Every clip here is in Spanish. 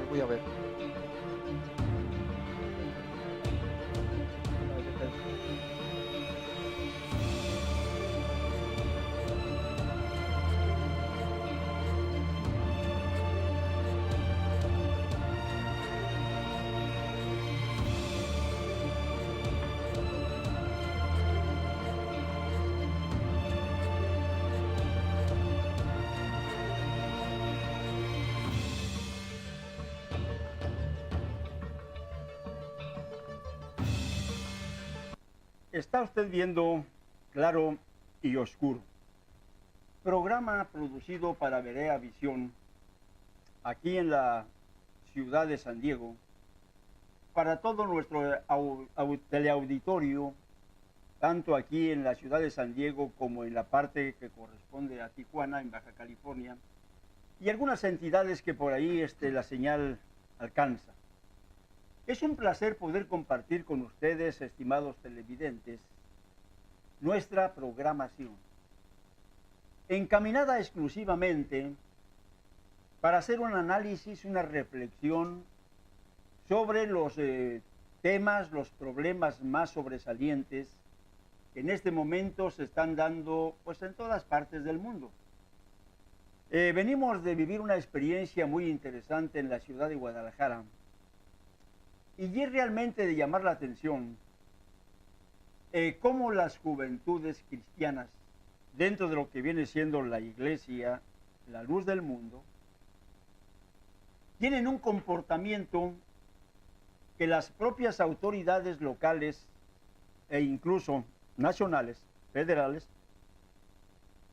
voy a ver. Está usted viendo Claro y Oscuro, programa producido para Berea Visión, aquí en la ciudad de San Diego, para todo nuestro teleauditorio, tanto aquí en la ciudad de San Diego como en la parte que corresponde a Tijuana, en Baja California, y algunas entidades que por ahí la señal alcanza. Es un placer poder compartir con ustedes, estimados televidentes, nuestra programación, encaminada exclusivamente para hacer un análisis, una reflexión sobre los temas, los problemas más sobresalientes que en este momento se están dando pues en todas partes del mundo. Venimos de vivir una experiencia muy interesante en la ciudad de Guadalajara, y es realmente de llamar la atención cómo las juventudes cristianas, dentro de lo que viene siendo la iglesia, la luz del mundo, tienen un comportamiento que las propias autoridades locales e incluso nacionales, federales,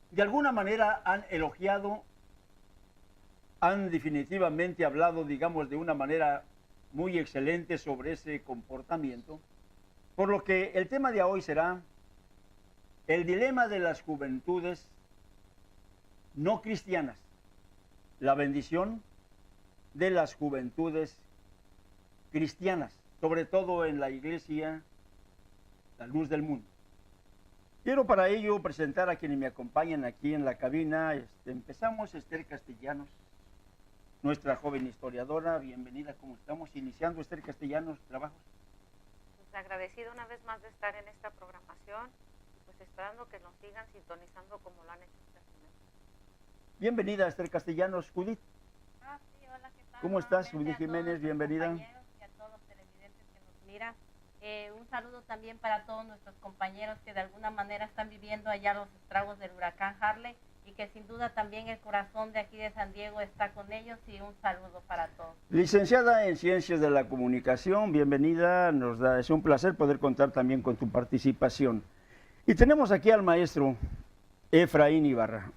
de alguna manera han elogiado, han definitivamente hablado, digamos, de una manera muy excelente sobre ese comportamiento, por lo que el tema de hoy será el dilema de las juventudes no cristianas, la bendición de las juventudes cristianas, sobre todo en la iglesia, la luz del mundo. Quiero para ello presentar a quienes me acompañan aquí en la cabina. Empezamos, Esther Castellanos, nuestra joven historiadora. Bienvenida, ¿cómo estamos? Iniciando, Esther Castellanos, trabajos. Pues agradecido una vez más de estar en esta programación, pues esperando que nos sigan sintonizando como lo han hecho ustedes. Bienvenida, Esther Castellanos. Judith. Sí, hola, ¿qué tal? ¿Cómo estás, Judith Jiménez? Bienvenida. Y a todos los televidentes que nos miran. Un saludo también para todos nuestros compañeros que de alguna manera están viviendo allá los estragos del huracán Harley, y que sin duda también el corazón de aquí de San Diego está con ellos, y un saludo para todos. Licenciada en Ciencias de la Comunicación, bienvenida. Es un placer poder contar también con tu participación. Y tenemos aquí al maestro Efraín Ibarra,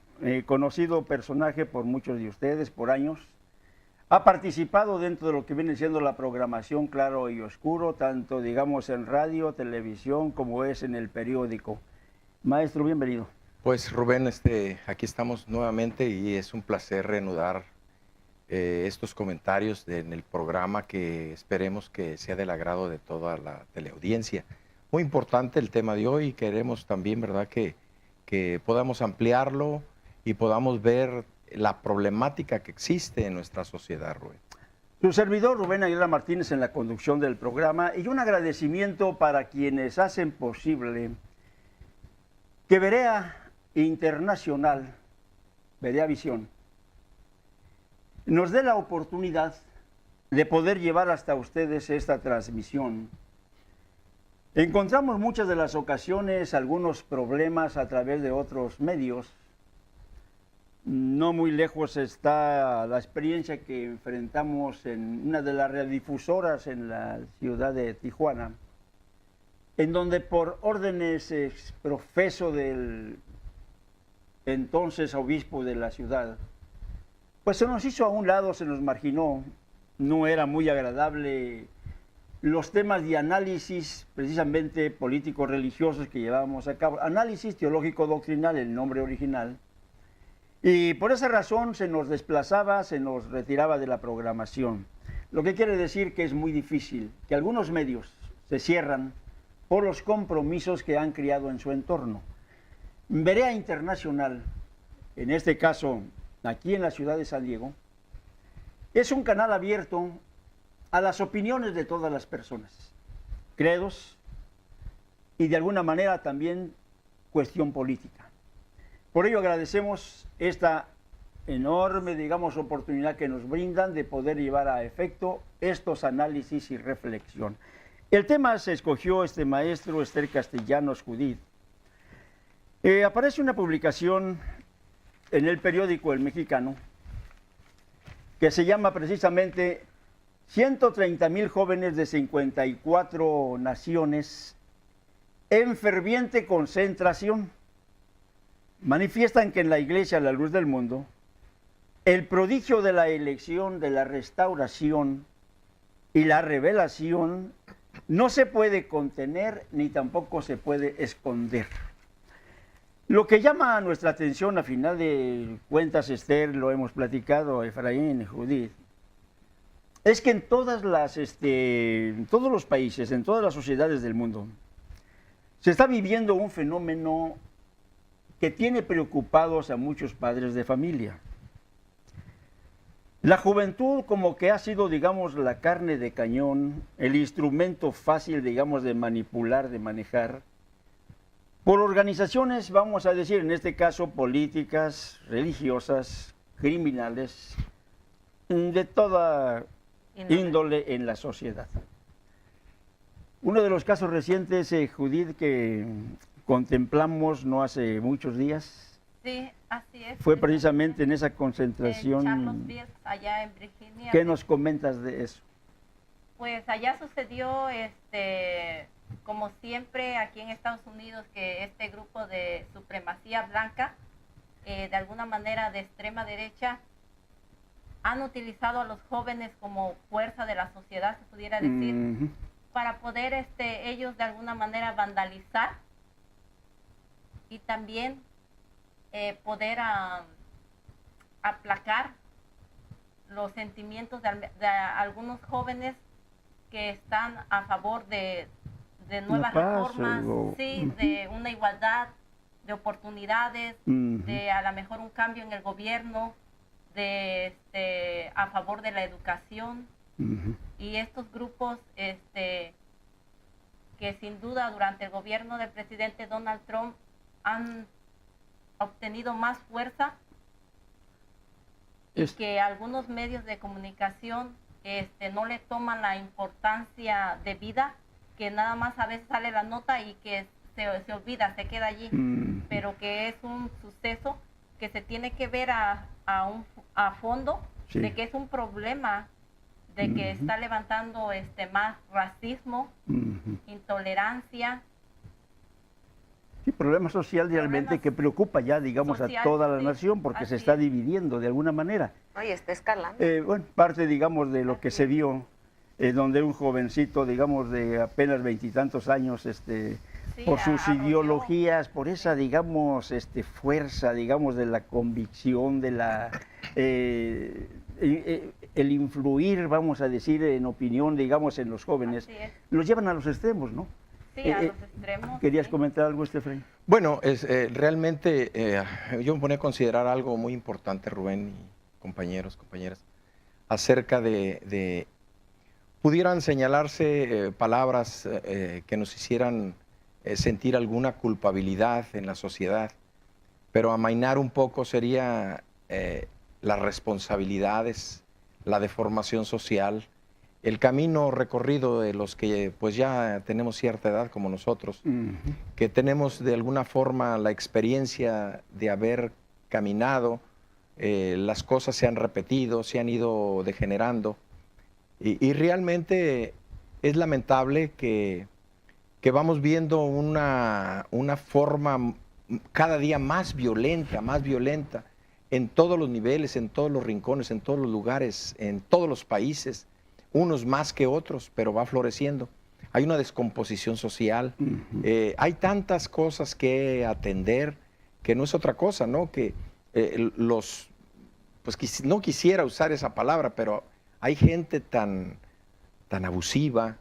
conocido personaje por muchos de ustedes por años. Ha participado dentro de lo que viene siendo la programación Claro y Oscuro, tanto digamos en radio, televisión, como es en el periódico. Maestro, bienvenido. Pues Rubén, aquí estamos nuevamente y es un placer reanudar estos comentarios en el programa, que esperemos que sea del agrado de toda la teleaudiencia. Muy importante el tema de hoy, y queremos también, ¿verdad?, que podamos ampliarlo y podamos ver la problemática que existe en nuestra sociedad, Rubén. Su servidor, Rubén Aguilar Martínez, en la conducción del programa, y un agradecimiento para quienes hacen posible que Berea Internacional, Berea Visión, nos dé la oportunidad de poder llevar hasta ustedes esta transmisión. Encontramos muchas de las ocasiones algunos problemas a través de otros medios. No muy lejos está la experiencia que enfrentamos en una de las radiodifusoras en la ciudad de Tijuana, en donde por órdenes profeso del entonces obispo de la ciudad, pues se nos hizo a un lado, se nos marginó. No era muy agradable los temas de análisis precisamente políticos religiosos que llevábamos a cabo, análisis teológico doctrinal, el nombre original, y por esa razón se nos desplazaba, se nos retiraba de la programación. Lo que quiere decir que es muy difícil, que algunos medios se cierran por los compromisos que han creado en su entorno. Berea Internacional, en este caso aquí en la ciudad de San Diego, es un canal abierto a las opiniones de todas las personas, credos y de alguna manera también cuestión política. Por ello agradecemos esta enorme, digamos, oportunidad que nos brindan de poder llevar a efecto estos análisis y reflexión. El tema se escogió este maestro Esther Castellanos Judith. Aparece una publicación en el periódico El Mexicano que se llama precisamente 130,000 jóvenes de 54 naciones en ferviente concentración manifiestan que en la Iglesia, a la luz del mundo, el prodigio de la elección, de la restauración y la revelación no se puede contener ni tampoco se puede esconder. Lo que llama a nuestra atención, a final de cuentas, Esther, lo hemos platicado, Efraín, Judith, es que en todos los países, en todas las sociedades del mundo, se está viviendo un fenómeno que tiene preocupados a muchos padres de familia. La juventud como que ha sido, digamos, la carne de cañón, el instrumento fácil, digamos, de manipular, de manejar, por organizaciones, vamos a decir, en este caso, políticas, religiosas, criminales, de toda índole en la sociedad. Uno de los casos recientes, Judith, que contemplamos no hace muchos días, sí, así es, fue precisamente en esa concentración. Charlottesville, allá en Virginia. ¿Qué nos comentas de eso? Pues allá sucedió, como siempre aquí en Estados Unidos, que este grupo de supremacía blanca, de alguna manera de extrema derecha, han utilizado a los jóvenes como fuerza de la sociedad, se pudiera decir, para poder ellos de alguna manera vandalizar y también poder aplacar los sentimientos de algunos jóvenes que están a favor de nuevas reformas, sí, de una igualdad de oportunidades, de a lo mejor un cambio en el gobierno, a favor de la educación. Y estos grupos que sin duda durante el gobierno del presidente Donald Trump han obtenido más fuerza y que algunos medios de comunicación no le toman la importancia debida, que nada más a veces sale la nota y que se olvida, se queda allí, pero que es un suceso que se tiene que ver a fondo, sí, de que es un problema, de que está levantando más racismo, intolerancia. Sí, problema social realmente que preocupa ya, digamos, social, a toda la nación, porque se está dividiendo de alguna manera. Oye, está escalando. Bueno, parte, digamos, de lo que se vio, donde un jovencito, digamos, de apenas 20 y tantos años, por sus ideologías, por esa, digamos, fuerza, digamos, de la convicción, de la el influir, vamos a decir, en opinión, digamos, en los jóvenes, los llevan a los extremos, ¿no? Sí, a los extremos. ¿Querías comentar algo, Efraín? Bueno, realmente yo me ponía a considerar algo muy importante, Rubén y compañeros, compañeras, acerca de pudieran señalarse palabras que nos hicieran sentir alguna culpabilidad en la sociedad, pero amainar un poco sería las responsabilidades, la deformación social, el camino recorrido de los que pues ya tenemos cierta edad como nosotros, que tenemos de alguna forma la experiencia de haber caminado, las cosas se han repetido, se han ido degenerando, y realmente es lamentable que vamos viendo una forma cada día más violenta en todos los niveles, en todos los rincones, en todos los lugares, en todos los países, unos más que otros, pero va floreciendo. Hay una descomposición social, hay tantas cosas que atender, que no es otra cosa, ¿no? Que pues no quisiera usar esa palabra, pero hay gente tan abusiva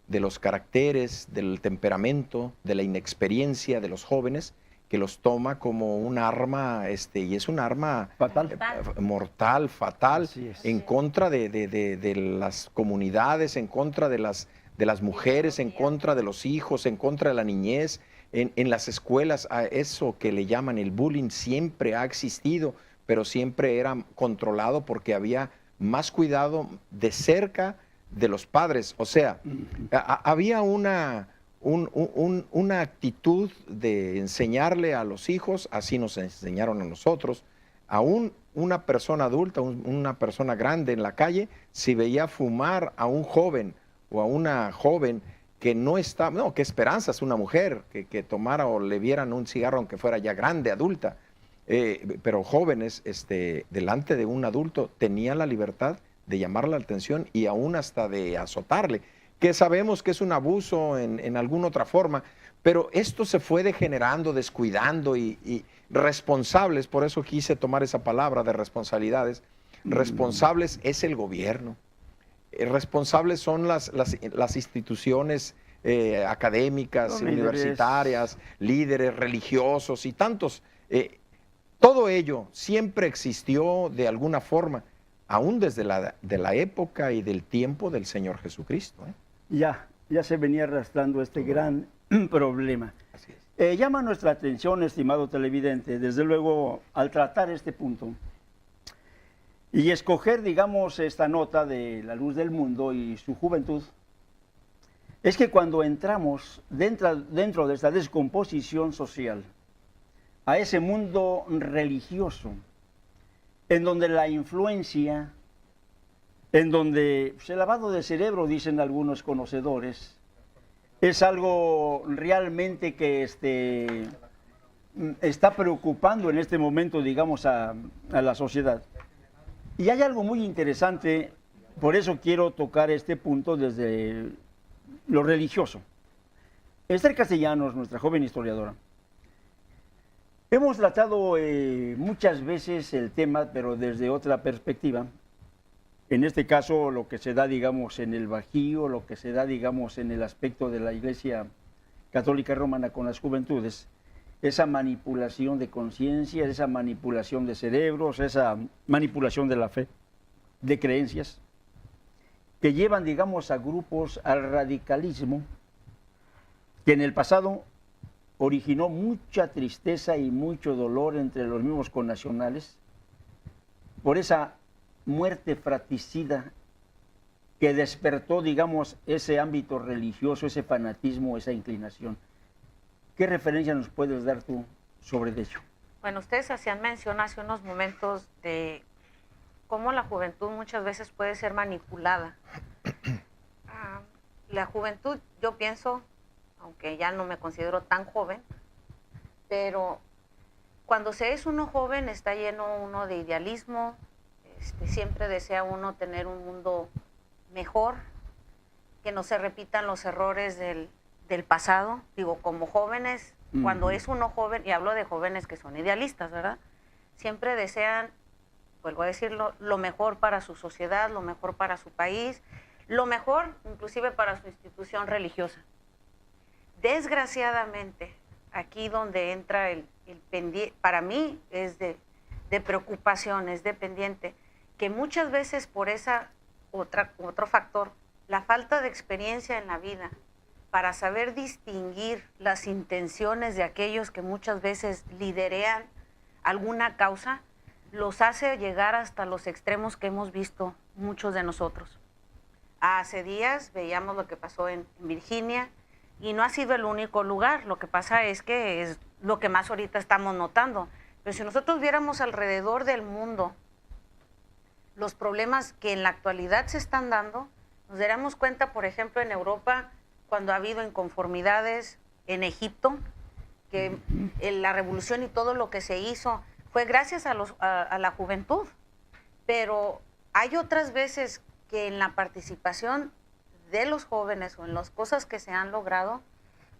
de los caracteres, del temperamento, de la inexperiencia de los jóvenes, que los toma como un arma, y es un arma Fatal. mortal, fatal, Así es. en contra de las comunidades, en contra de las mujeres, en contra de los hijos, en contra de la niñez. En las escuelas, a eso que le llaman el bullying siempre ha existido, pero siempre era controlado porque había más cuidado de cerca de los padres. O sea, había una actitud de enseñarle a los hijos, así nos enseñaron a nosotros, aún una persona adulta, una persona grande en la calle, si veía fumar a un joven o a una joven que no está, no, qué esperanzas una mujer que tomara o le vieran un cigarro aunque fuera ya grande, adulta, pero jóvenes, delante de un adulto, tenían la libertad de llamar la atención y aún hasta de azotarle, que sabemos que es un abuso en alguna otra forma, pero esto se fue degenerando, descuidando y responsables, por eso quise tomar esa palabra de responsabilidades, responsables es el gobierno. Responsables son las instituciones académicas, universitarias, líderes religiosos y tantos. Todo ello siempre existió de alguna forma, aún desde de la época y del tiempo del Señor Jesucristo. Ya se venía arrastrando este gran problema. Así es. Llama nuestra atención, estimado televidente, desde luego, al tratar este punto, y escoger, digamos, esta nota de La Luz del Mundo y su juventud, es que cuando entramos dentro de esta descomposición social, a ese mundo religioso, en donde la influencia, en donde el lavado de cerebro, dicen algunos conocedores, es algo realmente que está preocupando en este momento, digamos, a la sociedad. Y hay algo muy interesante, por eso quiero tocar este punto desde lo religioso. Esther Castellanos, nuestra joven historiadora, hemos tratado muchas veces el tema, pero desde otra perspectiva. En este caso, lo que se da, digamos, en el Bajío, lo que se da, digamos, en el aspecto de la Iglesia Católica Romana con las juventudes, esa manipulación de conciencia, esa manipulación de cerebros, esa manipulación de la fe, de creencias, que llevan, digamos, a grupos al radicalismo, que en el pasado originó mucha tristeza y mucho dolor entre los mismos connacionales, por esa muerte fratricida que despertó, digamos, ese ámbito religioso, ese fanatismo, esa inclinación. ¿Qué referencia nos puedes dar tú sobre ello? Bueno, ustedes hacían mención hace unos momentos de cómo la juventud muchas veces puede ser manipulada. La juventud, yo pienso, aunque ya no me considero tan joven, pero cuando se es uno joven está lleno uno de idealismo, siempre desea uno tener un mundo mejor, que no se repitan los errores del pasado. Digo, como jóvenes, cuando es uno joven, y hablo de jóvenes que son idealistas, ¿verdad? Siempre desean, vuelvo a decirlo, lo mejor para su sociedad, lo mejor para su país, lo mejor inclusive para su institución religiosa. Desgraciadamente, aquí donde entra el pendiente, para mí es de preocupación, es de pendiente, que muchas veces por otro factor, la falta de experiencia en la vida, para saber distinguir las intenciones de aquellos que muchas veces liderean alguna causa, los hace llegar hasta los extremos que hemos visto muchos de nosotros. Hace días veíamos lo que pasó en Virginia, y no ha sido el único lugar. Lo que pasa es que es lo que más ahorita estamos notando. Pero si nosotros viéramos alrededor del mundo los problemas que en la actualidad se están dando, nos daríamos cuenta, por ejemplo, en Europa, cuando ha habido inconformidades, en Egipto, que la revolución y todo lo que se hizo fue gracias a la juventud. Pero hay otras veces que en la participación de los jóvenes o en las cosas que se han logrado,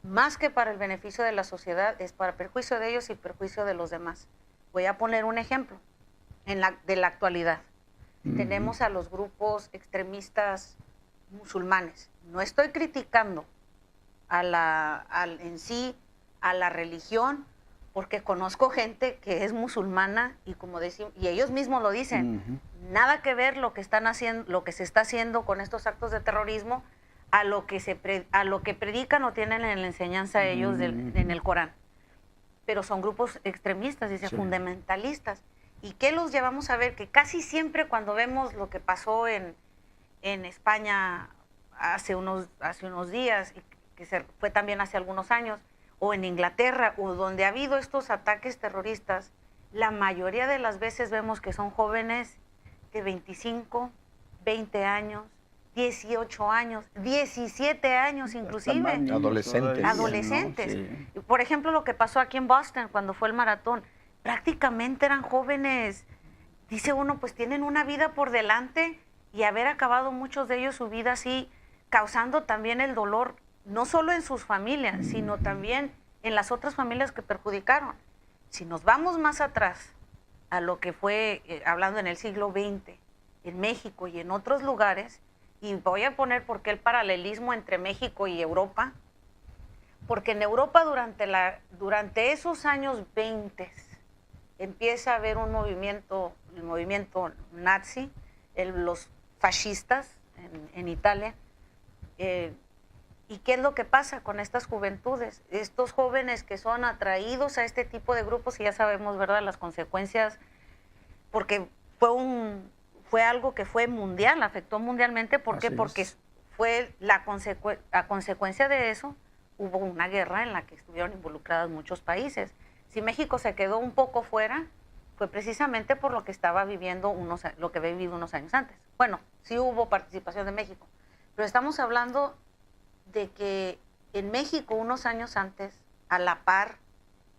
más que para el beneficio de la sociedad, es para perjuicio de ellos y perjuicio de los demás. Voy a poner un ejemplo de la actualidad. Tenemos a los grupos extremistas musulmanes. No estoy criticando en sí a la religión, porque conozco gente que es musulmana y como decimos, y ellos mismos lo dicen, nada que ver lo que están haciendo, lo que se está haciendo con estos actos de terrorismo a lo que predican o tienen en la enseñanza ellos en el Corán. Pero son grupos extremistas, dice, fundamentalistas. ¿Y qué los llevamos a ver? Que casi siempre cuando vemos lo que pasó en España hace unos días, y que fue también hace algunos años, o en Inglaterra, o donde ha habido estos ataques terroristas, la mayoría de las veces vemos que son jóvenes de 25, 20 años, 18 años, 17 años inclusive. Adolescentes. Adolescentes. ¿No? Sí. Por ejemplo, lo que pasó aquí en Boston cuando fue el maratón, prácticamente eran jóvenes, dice uno, pues tienen una vida por delante y haber acabado muchos de ellos su vida así, causando también el dolor, no solo en sus familias, sino también en las otras familias que perjudicaron. Si nos vamos más atrás a lo que fue, hablando en el siglo XX, en México y en otros lugares, y voy a poner por qué el paralelismo entre México y Europa, porque en Europa durante esos años 20 empieza a haber un movimiento, el movimiento nazi, los fascistas en Italia. ¿Y qué es lo que pasa con estas juventudes? Estos jóvenes que son atraídos a este tipo de grupos, y ya sabemos, ¿verdad?, las consecuencias, porque fue algo que fue mundial, afectó mundialmente. ¿Por qué? Porque fue a consecuencia de eso, hubo una guerra en la que estuvieron involucrados muchos países. Si México se quedó un poco fuera, fue precisamente por lo que estaba viviendo lo que había vivido unos años antes. Bueno, sí hubo participación de México, pero estamos hablando de que en México unos años antes, a la par,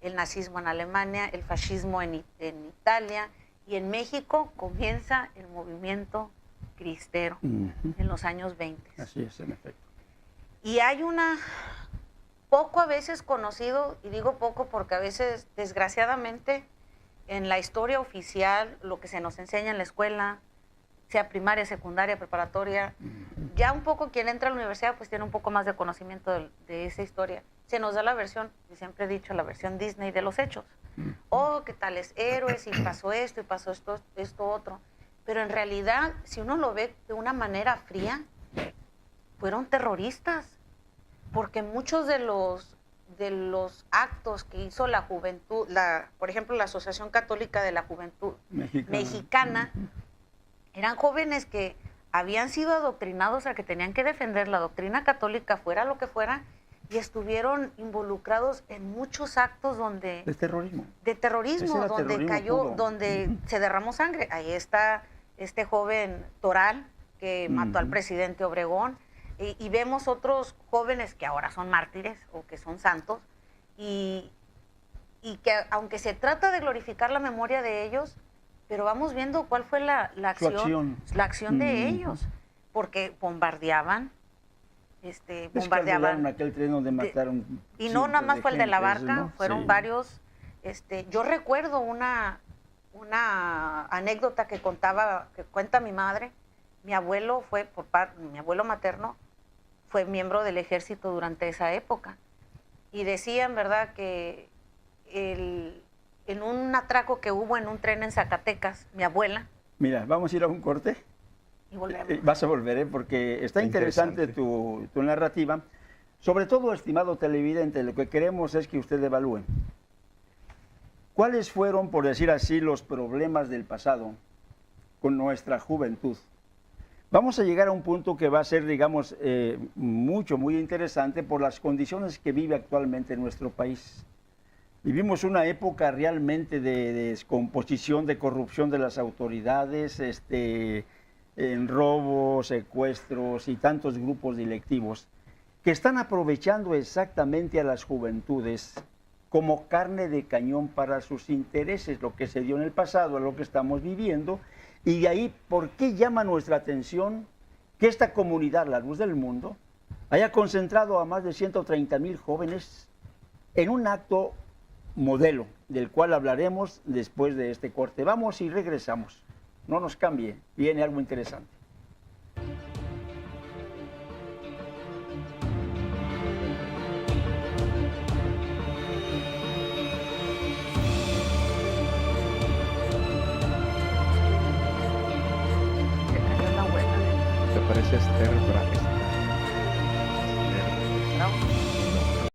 el nazismo en Alemania, el fascismo en Italia, y en México comienza el movimiento cristero en los años 20. Así es, en efecto. Y hay poco a veces conocido, y digo poco porque a veces, desgraciadamente, en la historia oficial, lo que se nos enseña en la escuela, sea primaria, secundaria, preparatoria, ya un poco quien entra a la universidad pues tiene un poco más de conocimiento de esa historia. Se nos da la versión, y siempre he dicho, la versión Disney de los hechos. Oh, qué tales héroes, y pasó esto otro. Pero en realidad, si uno lo ve de una manera fría, fueron terroristas, porque muchos de los actos que hizo la juventud, por ejemplo, la Asociación Católica de la Juventud Mexicana, eran jóvenes que habían sido adoctrinados a que tenían que defender la doctrina católica, fuera lo que fuera, y estuvieron involucrados en muchos actos donde... De terrorismo. De terrorismo, donde terrorismo cayó, puro. donde se derramó sangre. Ahí está este joven Toral, que mató al presidente Obregón, y vemos otros jóvenes que ahora son mártires o que son santos, y que aunque se trata de glorificar la memoria de ellos, pero vamos viendo cuál fue la acción de ellos, porque bombardeaban, bombardeaban aquel tren donde mataron y no nada más fue el de la barca, ¿no? fueron varios. Yo recuerdo una anécdota que cuenta mi madre. Mi abuelo mi abuelo materno fue miembro del ejército durante esa época, y decían, verdad, que en un atraco que hubo en un tren en Zacatecas, mi abuela... Mira, vamos a ir a un corte. Y volvemos. Vas a volver, porque está interesante tu narrativa. Sobre todo, estimado televidente, lo que queremos es que usted evalúe. ¿Cuáles fueron, por decir así, los problemas del pasado con nuestra juventud? Vamos a llegar a un punto que va a ser, digamos, muy interesante por las condiciones que vive actualmente en nuestro país. Vivimos una época realmente de descomposición, de corrupción de las autoridades, en robos, secuestros y tantos grupos delictivos que están aprovechando exactamente a las juventudes como carne de cañón para sus intereses, lo que se dio en el pasado, lo que estamos viviendo. Y de ahí, ¿por qué llama nuestra atención que esta comunidad, la Luz del Mundo, haya concentrado a más de 130,000 jóvenes en un acto modelo, del cual hablaremos después de este corte? Vamos y regresamos. No nos cambie, viene algo interesante. parece Esther Braga.